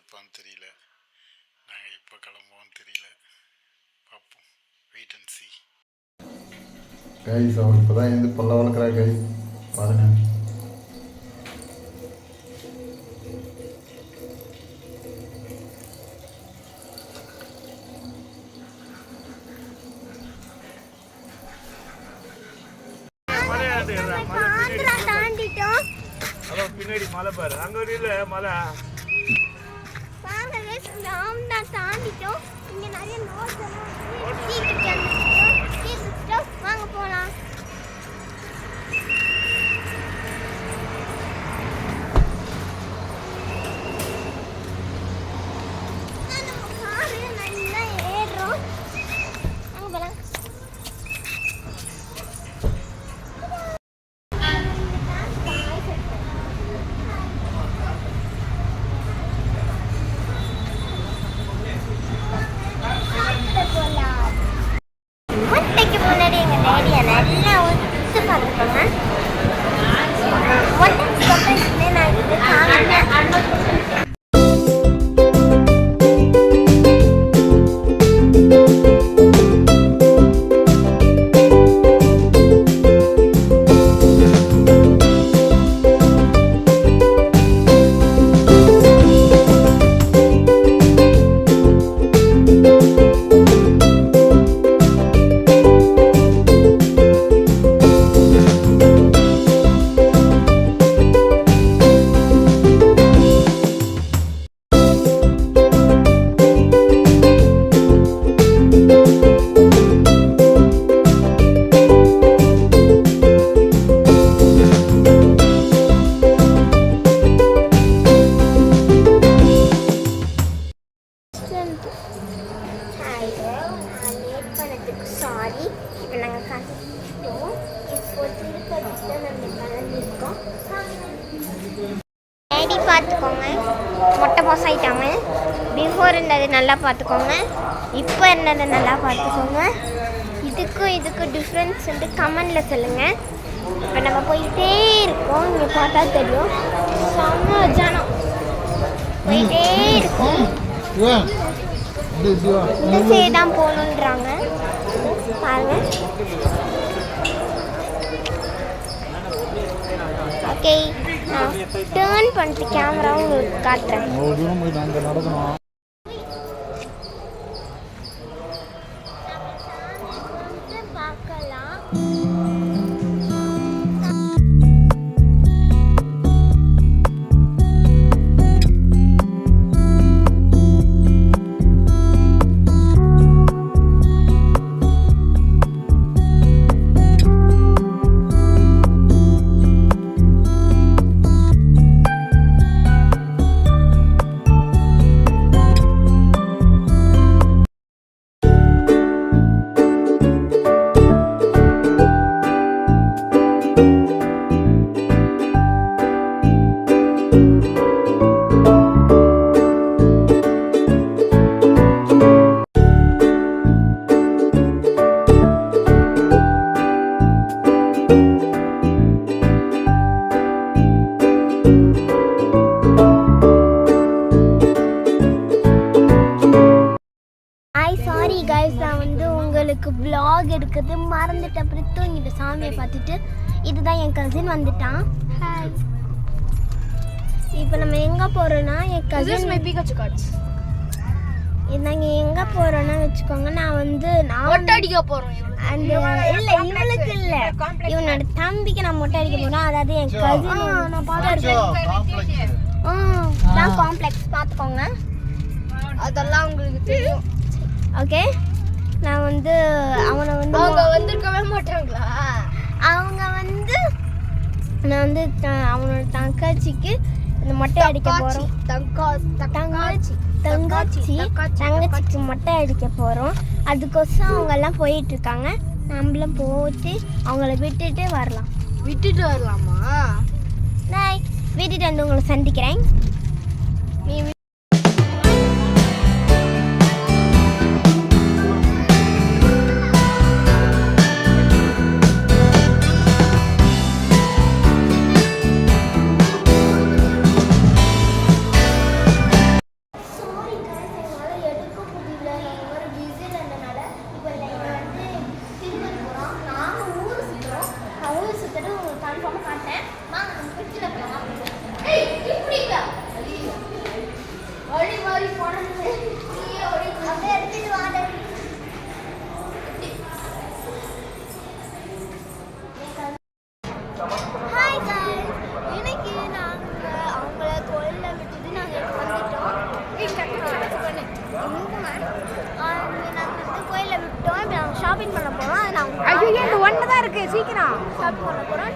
இருப்பான்னு தெரியல. நாங்கள் இப்போ கிளம்புவோன்னு தெரியல. பார்ப்போம். Wait and C. கைஸ் அவன் இப்போ தான் எழுந்து பல்ல வளர்க்குறா கைஸ் பாருங்கள். பின்னாடி மலை பாரு, அங்க இல்ல மலை தாண்டிட்டோம். இங்க நிறைய வாங்க போலாம். சாரி, இப்போ நாங்கள் கட்டிட்டோம். இப்போ திருப்பதியில் நாங்கள் கலந்துருக்கோம். ஐடி பார்த்துக்கோங்க, மொட்டை பாஸ் ஆகிட்டாங்க. பிஃபோர் இருந்தது நல்லா பார்த்துக்கோங்க, இப்போ இருந்தது நல்லா பார்த்துக்கோங்க. இதுக்கும் டிஃப்ரென்ஸ் வந்து கமெண்டில் சொல்லுங்கள். இப்போ நம்ம போயிட்டே இருக்கோம், இங்கே பார்த்தா தெரியும். செம்ம ஜனம் போயிட்டே இருக்கோம். இந்த சைடு தான் போகணுன்றாங்க பாருங்க. ஓகே, நான் டேர்ன் பண்ணிட்டு கேமராவும் உங்களுக்கு காட்டுறேன். பார்க்கலாம். நான் வந்து உங்களுக்கு vlog எடுக்கிறது மறந்துட்டு அப்புறம் தூங்கிட்டு சாமியை பார்த்துட்டு. இதுதான் என் கசின் வந்துட்டான். ஹாய். இப்போ நம்ம எங்கே போகிறோன்னா என் கசின் நாங்கள் எங்கே போகிறோன்னா வச்சுக்கோங்க. நான் வந்து மொட்டை அடிக்க போகிறோம். அந்த இல்லை இவளுக்கு இல்லை, இவனோட தம்பிக்கு நான் மொட்டை அடிக்க போகிறோம். அதாவது என் கசின் நான் காம்ப்ளெக்ஸ் பார்த்துக்கோங்க, அதெல்லாம் உங்களுக்கு தெரியும். ஓகே, நான் வந்து அவனை வந்து அவங்க வந்திருக்கவே மாட்டாங்களா? அவங்க வந்து நான் வந்து அவனோட தங்கச்சிக்கு இந்த மொட்டை அடிக்க போகிறோம். தங்கச்சிக்கு மொட்டை அடிக்க போகிறோம். அதுக்கோசம் அவங்க எல்லாம் போயிட்டு இருக்காங்க. நம்மளும் போட்டு அவங்கள விட்டுட்டு வரலாமா? நான் விட்டுட்டு வந்து உங்களை சந்திக்கிறேன். சீக்கிரம் ஸ்டார்ட் பண்ண போகிறோம்.